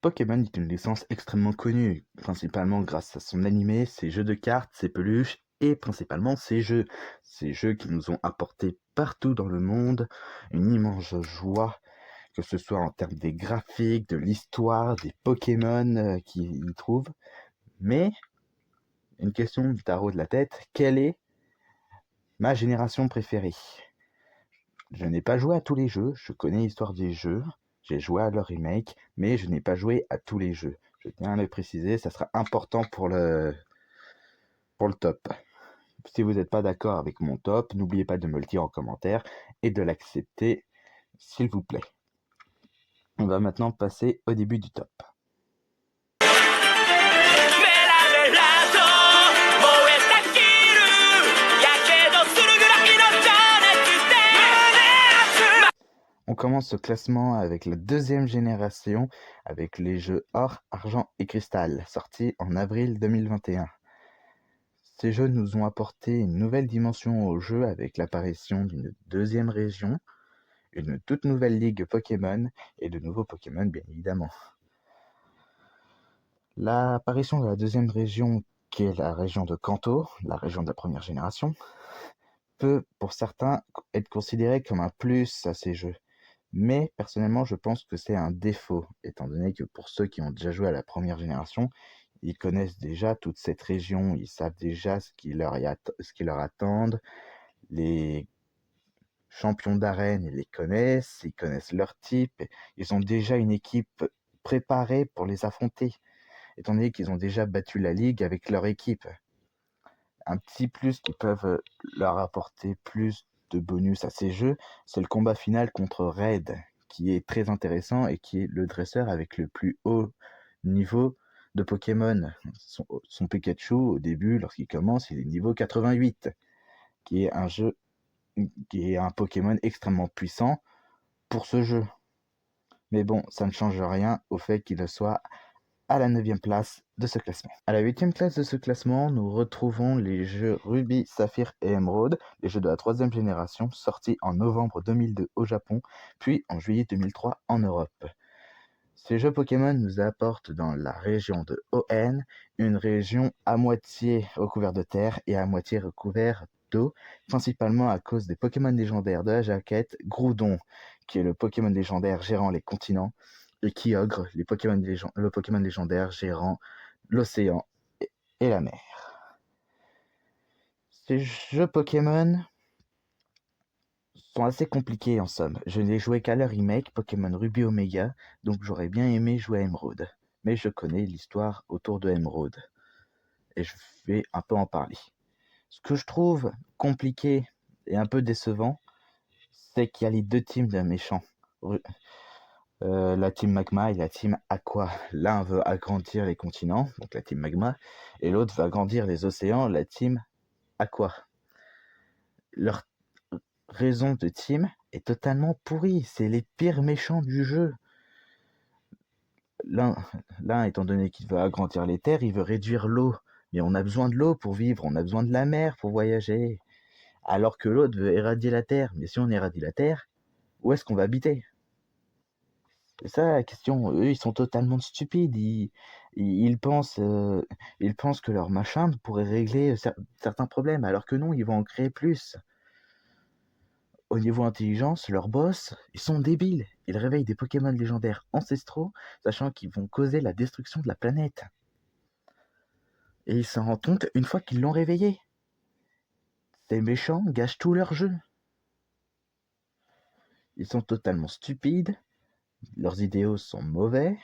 Pokémon est une licence extrêmement connue, principalement grâce à son animé, ses jeux de cartes, ses peluches et principalement ses jeux. Ces jeux qui nous ont apporté partout dans le monde une immense joie, que ce soit en termes des graphiques, de l'histoire, des Pokémon qu'ils y trouvent. Mais, une question du tarot de la tête, quelle est ma génération préférée? Je n'ai pas joué à tous les jeux, je connais l'histoire des jeux, j'ai joué à leur remake, mais je n'ai pas joué à tous les jeux. Je tiens à le préciser, ça sera important pour le top. Si vous n'êtes pas d'accord avec mon top, n'oubliez pas de me le dire en commentaire et de l'accepter, s'il vous plaît. On va maintenant passer au début du top. On commence ce classement avec la deuxième génération, avec les jeux Or, Argent et Cristal, sortis en avril 2021. Ces jeux nous ont apporté une nouvelle dimension au jeu avec l'apparition d'une deuxième région, une toute nouvelle ligue Pokémon et de nouveaux Pokémon bien évidemment. L'apparition de la deuxième région, qui est la région de Kanto, la région de la première génération, peut pour certains être considérée comme un plus à ces jeux. Mais personnellement, je pense que c'est un défaut, étant donné que pour ceux qui ont déjà joué à la première génération, ils connaissent déjà toute cette région, ils savent déjà ce qui leur attendent. Les champions d'arène, ils les connaissent, ils connaissent leur type, ils ont déjà une équipe préparée pour les affronter, étant donné qu'ils ont déjà battu la ligue avec leur équipe. Un petit plus qui peuvent leur apporter plus de bonus à ces jeux, c'est le combat final contre Red, qui est très intéressant et qui est le dresseur avec le plus haut niveau de Pokémon. Son Pikachu, au début, lorsqu'il commence, il est niveau 88, qui est un Pokémon extrêmement puissant pour ce jeu. Mais bon, ça ne change rien au fait qu'il soit à la 9e place de ce classement. À la 8e place de ce classement, nous retrouvons les jeux Ruby, Saphir et Emerald, les jeux de la 3e génération, sortis en novembre 2002 au Japon, puis en juillet 2003 en Europe. Ces jeux Pokémon nous apportent dans la région de ON, une région à moitié recouverte de terre et à moitié recouverte d'eau, principalement à cause des Pokémon légendaires de la jaquette, Groudon, qui est le Pokémon légendaire gérant les continents, et Kyogre, le Pokémon légendaire gérant l'océan et la mer. Ces jeux Pokémon sont assez compliqués en somme. Je n'ai joué qu'à leur remake, Pokémon Ruby Omega, donc j'aurais bien aimé jouer à Emerald. Mais je connais l'histoire autour de Emerald, et je vais un peu en parler. Ce que je trouve compliqué et un peu décevant, c'est qu'il y a les deux teams de méchants. La team Magma et la team Aqua. L'un veut agrandir les continents, donc la team Magma, et l'autre veut agrandir les océans, la team Aqua. Leur raison de team est totalement pourrie, c'est les pires méchants du jeu. L'un, étant donné qu'il veut agrandir les terres, il veut réduire l'eau. Mais on a besoin de l'eau pour vivre, on a besoin de la mer pour voyager. Alors que l'autre veut éradier la terre. Mais si on éradie la terre, où est-ce qu'on va habiter? C'est ça la question. Eux, ils sont totalement stupides. Ils pensent que leur machin pourrait régler certains problèmes, alors que non, ils vont en créer plus. Au niveau intelligence, leurs boss, ils sont débiles. Ils réveillent des Pokémon légendaires ancestraux, sachant qu'ils vont causer la destruction de la planète. Et ils s'en rendent compte une fois qu'ils l'ont réveillé. Ces méchants gâchent tout leur jeu. Ils sont totalement stupides. Leurs idéaux sont mauvais.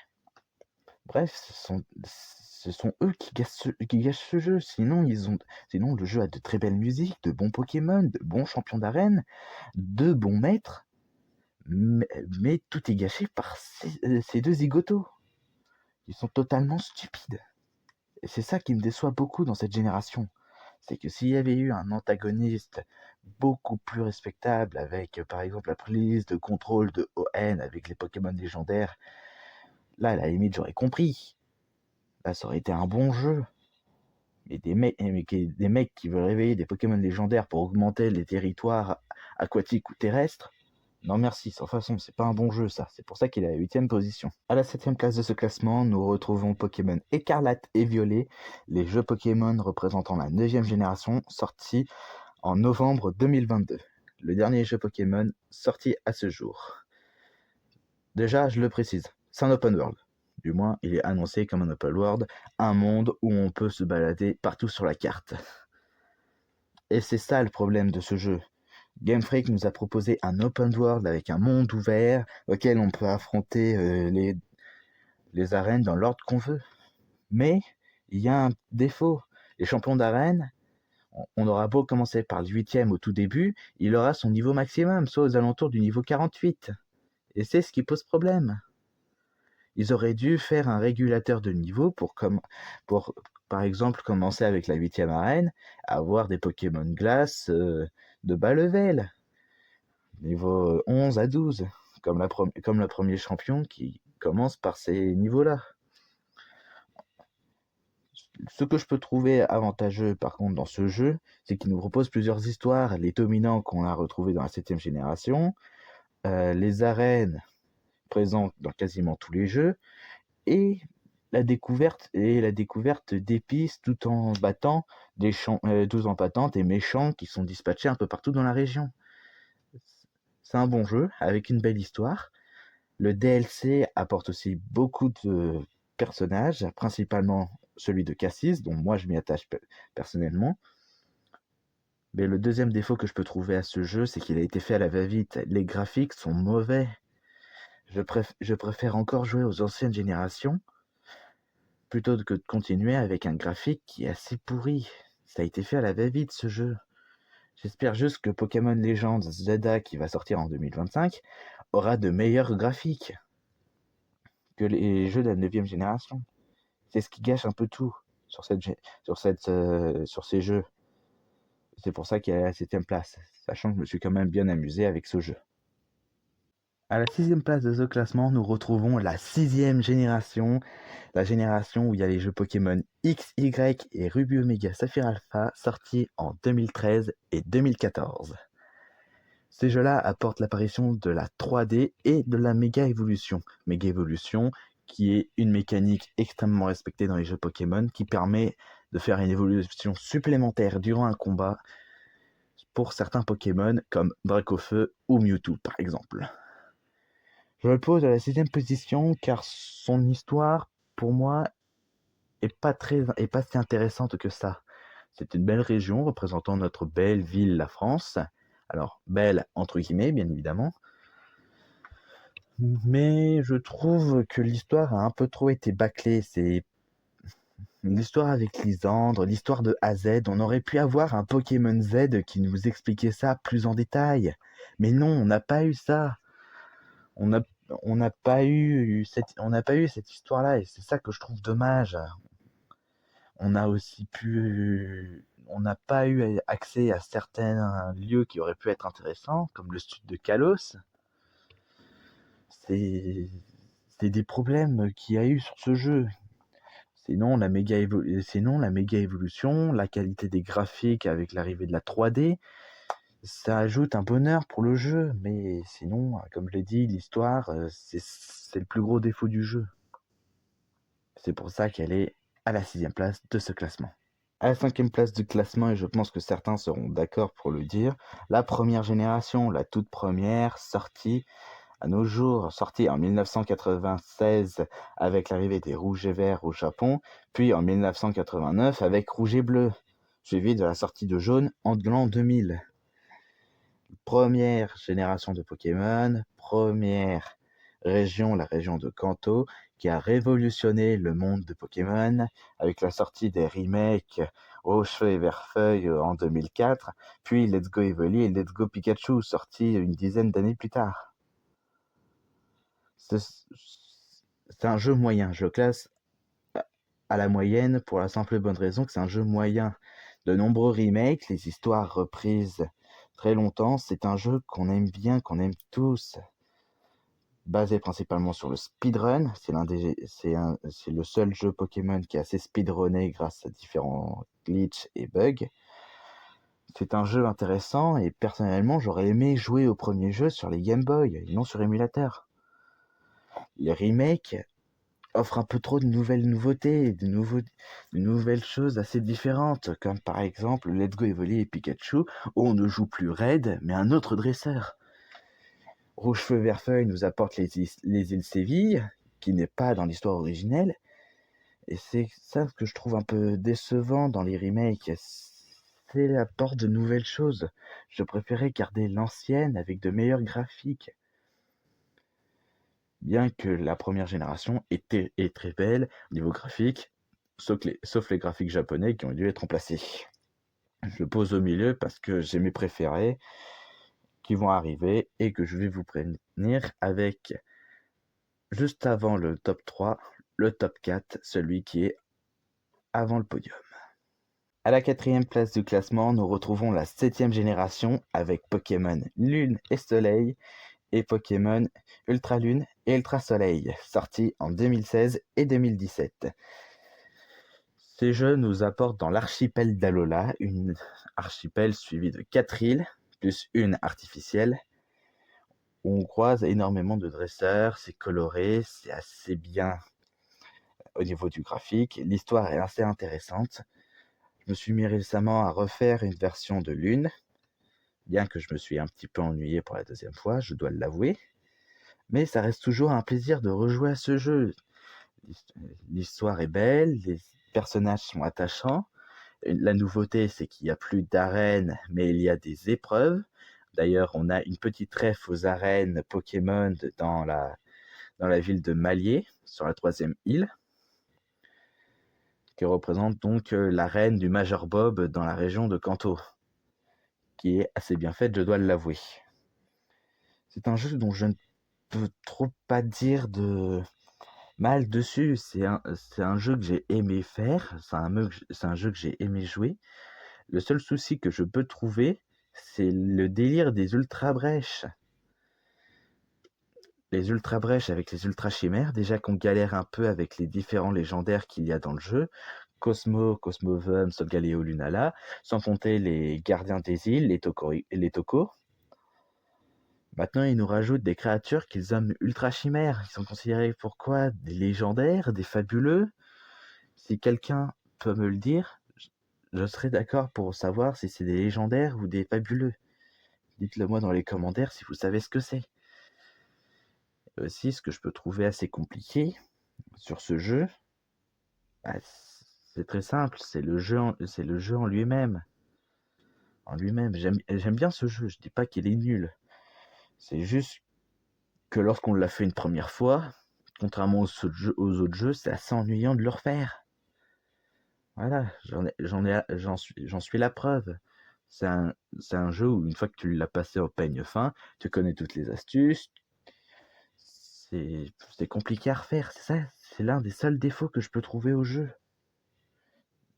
Bref, ce sont eux qui gâchent ce jeu. Sinon, le jeu a de très belles musiques, de bons Pokémon, de bons champions d'arène, de bons maîtres. Mais tout est gâché par ces deux zigotos. Ils sont totalement stupides. Et c'est ça qui me déçoit beaucoup dans cette génération. C'est que s'il y avait eu un antagoniste beaucoup plus respectable avec, par exemple, la prise de contrôle de ON avec les Pokémon légendaires, là, à la limite, j'aurais compris. Là, ça aurait été un bon jeu. Mais des mecs qui veulent réveiller des Pokémon légendaires pour augmenter les territoires aquatiques ou terrestres, Non merci, sans façon, c'est pas un bon jeu ça, c'est pour ça qu'il est à la 8e position. À la 7e place de ce classement, nous retrouvons Pokémon Écarlate et Violet, les jeux Pokémon représentant la 9e génération, sortis en novembre 2022. Le dernier jeu Pokémon sorti à ce jour. Déjà, je le précise, c'est un open world. Du moins, il est annoncé comme un open world, un monde où on peut se balader partout sur la carte. Et c'est ça le problème de ce jeu. Game Freak nous a proposé un open world avec un monde ouvert auquel on peut affronter les arènes dans l'ordre qu'on veut. Mais il y a un défaut. Les champions d'arène, on aura beau commencer par le 8e au tout début, il aura son niveau maximum, soit aux alentours du niveau 48. Et c'est ce qui pose problème. Ils auraient dû faire un régulateur de niveau pour par exemple, commencer avec la 8e arène, avoir des Pokémon glace de bas level, niveau 11 à 12, comme le premier champion qui commence par ces niveaux-là. Ce que je peux trouver avantageux par contre dans ce jeu, c'est qu'il nous propose plusieurs histoires, les dominants qu'on a retrouvés dans la 7e génération, les arènes présentes dans quasiment tous les jeux, et la découverte d'épices tout en battant des méchants qui sont dispatchés un peu partout dans la région. C'est un bon jeu avec une belle histoire. Le DLC apporte aussi beaucoup de personnages, principalement celui de Cassis, dont moi je m'y attache personnellement. Mais le deuxième défaut que je peux trouver à ce jeu, c'est qu'il a été fait à la va-vite. Les graphiques sont mauvais. Je préfère encore jouer aux anciennes générations plutôt que de continuer avec un graphique qui est assez pourri. Ça a été fait à la va-vite ce jeu. J'espère juste que Pokémon Legends Zelda, qui va sortir en 2025, aura de meilleurs graphiques que les jeux de la 9e génération. C'est ce qui gâche un peu tout sur ces jeux. C'est pour ça qu'il est à la 7e place, sachant que je me suis quand même bien amusé avec ce jeu. À la 6e place de ce classement, nous retrouvons la 6e génération, la génération où il y a les jeux Pokémon X, Y et Ruby Omega Saphir Alpha, sortis en 2013 et 2014. Ces jeux-là apportent l'apparition de la 3D et de la Méga Évolution. Méga Évolution, qui est une mécanique extrêmement respectée dans les jeux Pokémon, qui permet de faire une évolution supplémentaire durant un combat pour certains Pokémon comme Dracofeu ou Mewtwo par exemple. Je le pose à la 6e position car son histoire, pour moi, est pas si intéressante que ça. C'est une belle région représentant notre belle ville, la France. Alors, belle entre guillemets, bien évidemment. Mais je trouve que l'histoire a un peu trop été bâclée. C'est l'histoire avec Lysandre, l'histoire de AZ. On aurait pu avoir un Pokémon Z qui nous expliquait ça plus en détail. Mais non, on n'a pas eu ça. On n'a pas eu cette histoire-là et c'est ça que je trouve dommage. On n'a pas eu accès à certains lieux qui auraient pu être intéressants, comme le sud de Kalos. C'est des problèmes qu'il y a eu sur ce jeu. Sinon, la méga évolution, la qualité des graphiques avec l'arrivée de la 3D, ça ajoute un bonheur pour le jeu. Mais sinon, comme je l'ai dit, l'histoire, c'est le plus gros défaut du jeu. C'est pour ça qu'elle est à la 6e place de ce classement. À la 5e place du classement, et je pense que certains seront d'accord pour le dire, la première génération, la toute première, sortie à nos jours, sortie en 1996 avec l'arrivée des Rouges et Verts au Japon, puis en 1989 avec Rouge et Bleu, suivi de la sortie de Jaune en l'an 2000. Première génération de Pokémon, première région, la région de Kanto, qui a révolutionné le monde de Pokémon avec la sortie des remakes Rouge-Feu et Vert-Feuille en 2004, puis Let's Go Evoli et Let's Go Pikachu, sortis une dizaine d'années plus tard. C'est un jeu moyen, je le classe à la moyenne pour la simple et bonne raison que c'est un jeu moyen. De nombreux remakes, les histoires reprises très longtemps, c'est un jeu qu'on aime bien, qu'on aime tous. Basé principalement sur le speedrun, c'est le seul jeu Pokémon qui est assez speedrunné grâce à différents glitches et bugs. C'est un jeu intéressant et personnellement, j'aurais aimé jouer au premier jeu sur les Game Boy et non sur émulateur. Les remakes offrent un peu trop de nouvelles nouveautés, de nouvelles choses assez différentes, comme par exemple Let's Go Evoli et Pikachu, où on ne joue plus Red, mais un autre dresseur. Rouge Feu Vert Feuille nous apporte les îles Séville, qui n'est pas dans l'histoire originelle, et c'est ça que je trouve un peu décevant dans les remakes. C'est l'apport de nouvelles choses. Je préférais garder l'ancienne avec de meilleurs graphiques. Bien que la première génération est très belle au niveau graphique, sauf les graphiques japonais qui ont dû être remplacés. Je le pose au milieu parce que j'ai mes préférés qui vont arriver et que je vais vous prévenir avec, juste avant le top 3, le top 4, celui qui est avant le podium. À la 4e place du classement, nous retrouvons la 7e génération avec Pokémon Lune et Soleil et Pokémon Ultra Lune et Ultra Soleil, sortis en 2016 et 2017. Ces jeux nous apportent dans l'archipel d'Alola, une archipel suivie de 4 îles, plus une artificielle, où on croise énormément de dresseurs, c'est coloré, c'est assez bien au niveau du graphique, l'histoire est assez intéressante. Je me suis mis récemment à refaire une version de Lune, bien que je me suis un petit peu ennuyé pour la deuxième fois, je dois l'avouer. Mais ça reste toujours un plaisir de rejouer à ce jeu. L'histoire est belle, les personnages sont attachants. La nouveauté, c'est qu'il n'y a plus d'arènes, mais il y a des épreuves. D'ailleurs, on a une petite ref aux arènes Pokémon dans la ville de Malier, sur la 3e île, qui représente donc l'arène du Major Bob dans la région de Kanto, qui est assez bien faite, je dois l'avouer. C'est un jeu dont je ne peux trop pas dire de mal dessus. C'est un jeu que j'ai aimé faire, c'est un jeu que j'ai aimé jouer. Le seul souci que je peux trouver, c'est le délire des ultra brèches. Les ultra brèches avec les ultra chimères, déjà qu'on galère un peu avec les différents légendaires qu'il y a dans le jeu, Cosmovum, Solgaleo, Lunala, sans compter les gardiens des îles, les Tocos. Maintenant, ils nous rajoutent des créatures qu'ils nomment ultra chimères. Ils sont considérés pour quoi? Des légendaires, des fabuleux? Si quelqu'un peut me le dire, je serais d'accord pour savoir si c'est des légendaires ou des fabuleux. Dites-le moi dans les commentaires si vous savez ce que c'est. Aussi, ce que je peux trouver assez compliqué sur ce jeu, bah, c'est très simple, c'est le jeu en lui-même. En lui-même, j'aime bien ce jeu, je dis pas qu'il est nul. C'est juste que lorsqu'on l'a fait une première fois, contrairement aux autres jeux, c'est assez ennuyant de le refaire. Voilà, j'en suis la preuve. C'est un jeu où une fois que tu l'as passé au peigne fin, tu connais toutes les astuces. C'est compliqué à refaire, c'est ça. C'est l'un des seuls défauts que je peux trouver au jeu.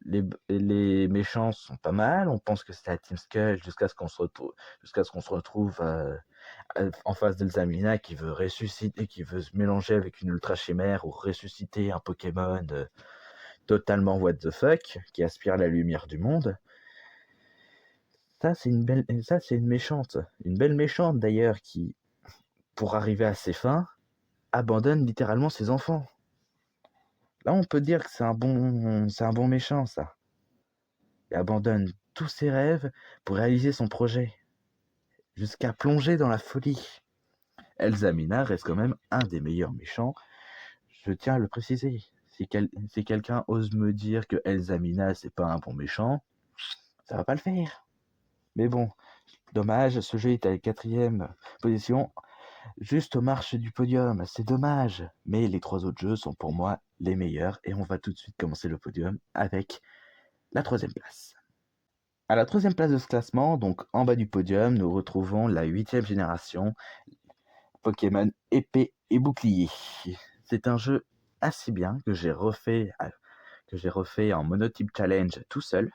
Les méchants sont pas mal. On pense que c'est la Team Skull jusqu'à ce qu'on se retrouve en face d'Elzamina qui veut ressusciter, qui veut se mélanger avec une ultra chimère ou ressusciter un Pokémon totalement what the fuck, qui aspire la lumière du monde. Ça, c'est une méchante. Une belle méchante d'ailleurs qui, pour arriver à ses fins, abandonne littéralement ses enfants. Là, on peut dire que c'est un bon méchant, ça. Il abandonne tous ses rêves pour réaliser son projet, jusqu'à plonger dans la folie. Elzamina reste quand même un des meilleurs méchants, je tiens à le préciser. Si quelqu'un ose me dire que Elzamina c'est pas un bon méchant, ça va pas le faire. Mais bon, dommage, ce jeu est à la 4e position, juste aux marches du podium, c'est dommage. Mais les 3 autres jeux sont pour moi les meilleurs et on va tout de suite commencer le podium avec la 3e place. À la 3e place de ce classement, donc en bas du podium, nous retrouvons la 8e génération Pokémon Épée et Bouclier. C'est un jeu assez bien que j'ai refait en monotype challenge tout seul.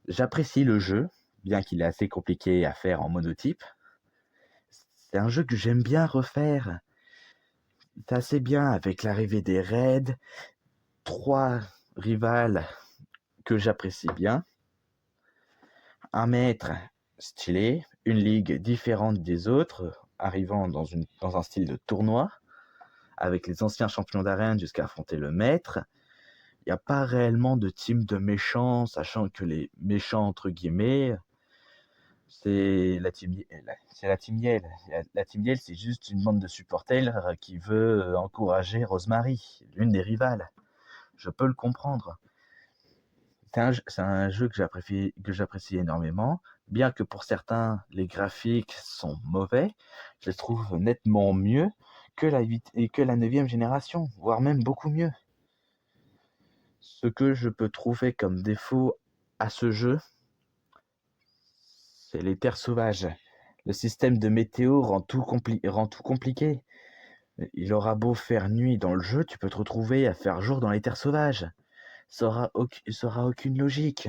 J'apprécie le jeu, bien qu'il est assez compliqué à faire en monotype. C'est un jeu que j'aime bien refaire. C'est assez bien avec l'arrivée des raids, 3 rivales que j'apprécie bien. Un maître stylé, une ligue différente des autres, arrivant dans un style de tournoi, avec les anciens champions d'arène jusqu'à affronter le maître. Il n'y a pas réellement de team de méchants, sachant que les méchants, entre guillemets, c'est la team Yell. La team Yell, c'est juste une bande de supporters qui veut encourager Rosemary, l'une des rivales. Je peux le comprendre. C'est un jeu que j'apprécie énormément, bien que pour certains, les graphiques sont mauvais, je les trouve nettement mieux que la 9e génération, voire même beaucoup mieux. Ce que je peux trouver comme défaut à ce jeu, c'est les terres sauvages. Le système de météo rend tout compliqué. Il aura beau faire nuit dans le jeu, tu peux te retrouver à faire jour dans les terres sauvages. Ça aura aucune logique.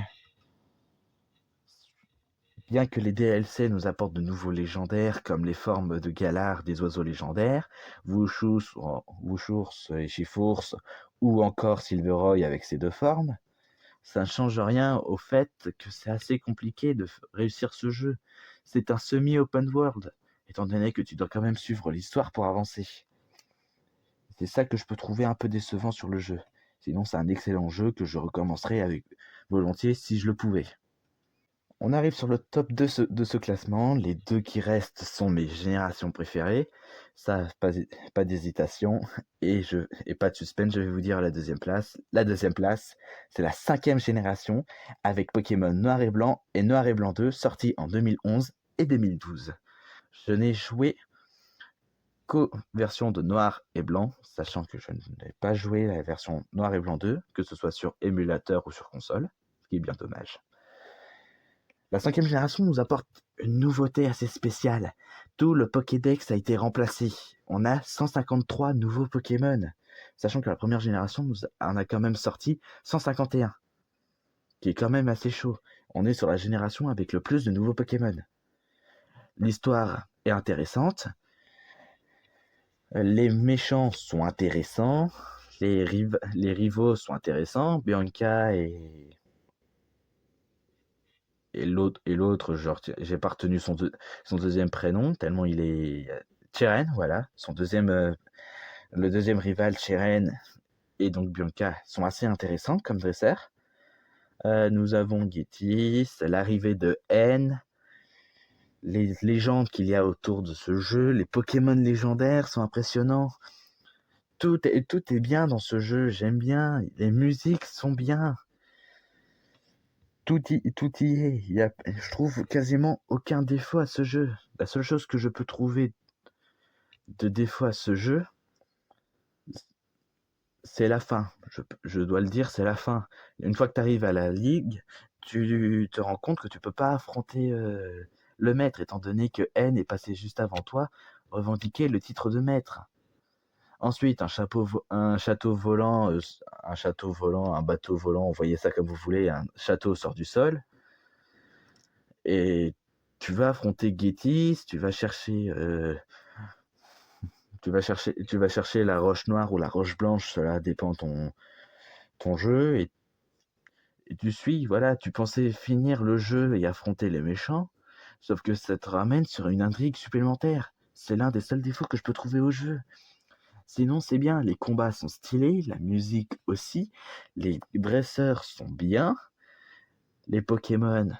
Bien que les DLC nous apportent de nouveaux légendaires comme les formes de Galar des oiseaux légendaires, Wushours et Chifours, ou encore Silveroy avec ses 2 formes, ça ne change rien au fait que c'est assez compliqué de réussir ce jeu. C'est un semi-open world, étant donné que tu dois quand même suivre l'histoire pour avancer. C'est ça que je peux trouver un peu décevant sur le jeu. Sinon, c'est un excellent jeu que je recommencerais avec volontiers si je le pouvais. On arrive sur le top 2 de ce classement. Les 2 qui restent sont mes générations préférées. Ça, pas d'hésitation. Et pas de suspense, je vais vous dire la deuxième place. La deuxième place, c'est la 5e génération avec Pokémon Noir et Blanc et Noir et Blanc 2, sortis en 2011 et 2012. Je n'ai joué qu'aux versions de Noir et Blanc, sachant que je n'ai pas joué la version Noir et Blanc 2, que ce soit sur émulateur ou sur console, ce qui est bien dommage. La 5e génération nous apporte une nouveauté assez spéciale. Tout le Pokédex a été remplacé. On a 153 nouveaux Pokémon, sachant que la première génération nous en a quand même sorti 151, qui est quand même assez chaud. On est sur la génération avec le plus de nouveaux Pokémon. L'histoire est intéressante. Les méchants sont intéressants. Les rivaux sont intéressants. Bianca et l'autre, genre, j'ai pas retenu son deuxième prénom, tellement il est Cheren, voilà, le deuxième rival, Cheren, et donc Bianca, sont assez intéressants comme dresseurs. Nous avons Getis, l'arrivée de N, les légendes qu'il y a autour de ce jeu, les Pokémon légendaires sont impressionnants. Tout est bien dans ce jeu, j'aime bien, les musiques sont bien. Tout y est. Je trouve quasiment aucun défaut à ce jeu. La seule chose que je peux trouver de défaut à ce jeu, c'est la fin. Je dois le dire, c'est la fin. Une fois que tu arrives à la ligue, tu te rends compte que tu peux pas affronter le maître, étant donné que N est passé juste avant toi, revendiquer le titre de maître. Ensuite, un château volant, un bateau volant, vous voyez ça comme vous voulez, un château sort du sol. Et tu vas affronter Getis, tu vas chercher la roche noire ou la roche blanche, cela dépend ton jeu, et tu suis, voilà, tu pensais finir le jeu et affronter les méchants, sauf que ça te ramène sur une intrigue supplémentaire. C'est l'un des seuls défauts que je peux trouver au jeu. Sinon, c'est bien, les combats sont stylés, la musique aussi, les dresseurs sont bien, les Pokémon,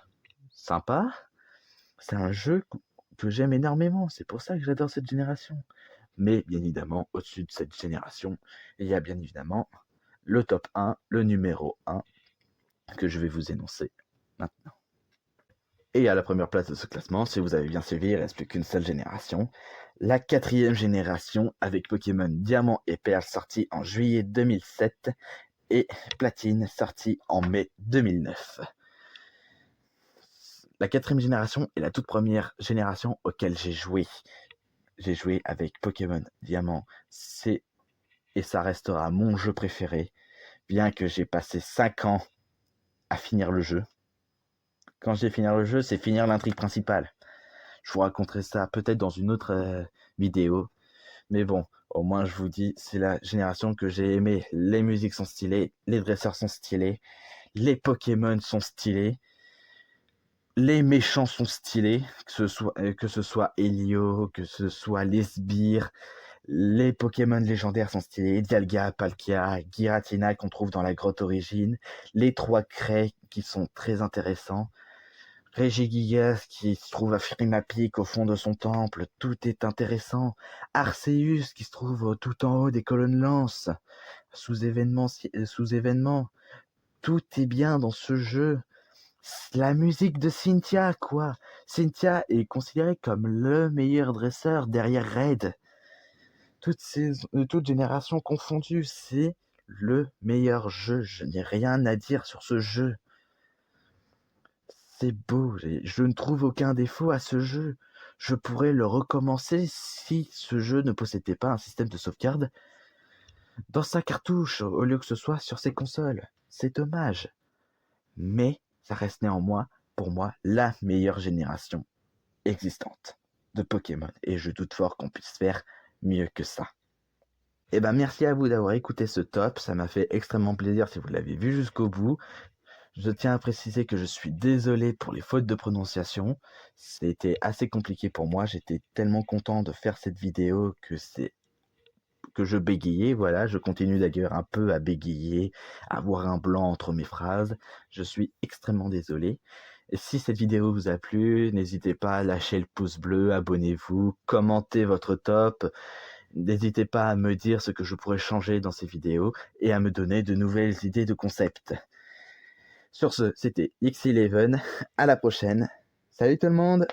sympas. C'est un jeu que j'aime énormément, c'est pour ça que j'adore cette génération. Mais bien évidemment, au-dessus de cette génération, il y a bien évidemment le top 1, le numéro 1, que je vais vous énoncer maintenant. Et à la première place de ce classement, si vous avez bien suivi, il ne reste plus qu'une seule génération. La 4e génération avec Pokémon Diamant et Perle sorti en juillet 2007 et Platine sorti en mai 2009. La 4e génération est la toute première génération auquel j'ai joué. J'ai joué avec Pokémon Diamant, et ça restera mon jeu préféré, bien que j'ai passé 5 ans à finir le jeu. Quand je dis finir le jeu, c'est finir l'intrigue principale. Je vous raconterai ça peut-être dans une autre vidéo, mais bon, au moins je vous dis, c'est la génération que j'ai aimée. Les musiques sont stylées, les dresseurs sont stylés, les Pokémon sont stylés, Les méchants sont stylés, que ce soit Helio, que ce soit les sbires, les Pokémon légendaires sont stylés, Dialga, Palkia, Giratina qu'on trouve dans la grotte origine, les 3 craies qui sont très intéressants, Regigigas qui se trouve à Frimapic au fond de son temple, tout est intéressant, Arceus qui se trouve tout en haut des colonnes lance, sous événement, tout est bien dans ce jeu. La musique de Cynthia, quoi. Cynthia est considérée comme le meilleur dresseur derrière Raid. Toutes générations confondues, c'est le meilleur jeu. Je n'ai rien à dire sur ce jeu. C'est beau, je ne trouve aucun défaut à ce jeu. Je pourrais le recommencer si ce jeu ne possédait pas un système de sauvegarde dans sa cartouche, au lieu que ce soit sur ses consoles. C'est dommage. Mais ça reste néanmoins, pour moi, la meilleure génération existante de Pokémon. Et je doute fort qu'on puisse faire mieux que ça. Eh ben, merci à vous d'avoir écouté ce top. Ça m'a fait extrêmement plaisir si vous l'avez vu jusqu'au bout. Je tiens à préciser que je suis désolé pour les fautes de prononciation. C'était assez compliqué pour moi. J'étais tellement content de faire cette vidéo que je bégayais. Voilà, je continue d'ailleurs un peu à bégayer, à avoir un blanc entre mes phrases. Je suis extrêmement désolé. Et si cette vidéo vous a plu, n'hésitez pas à lâcher le pouce bleu, abonnez-vous, commentez votre top. N'hésitez pas à me dire ce que je pourrais changer dans ces vidéos et à me donner de nouvelles idées de concepts. Sur ce, c'était X11, à la prochaine. Salut tout le monde!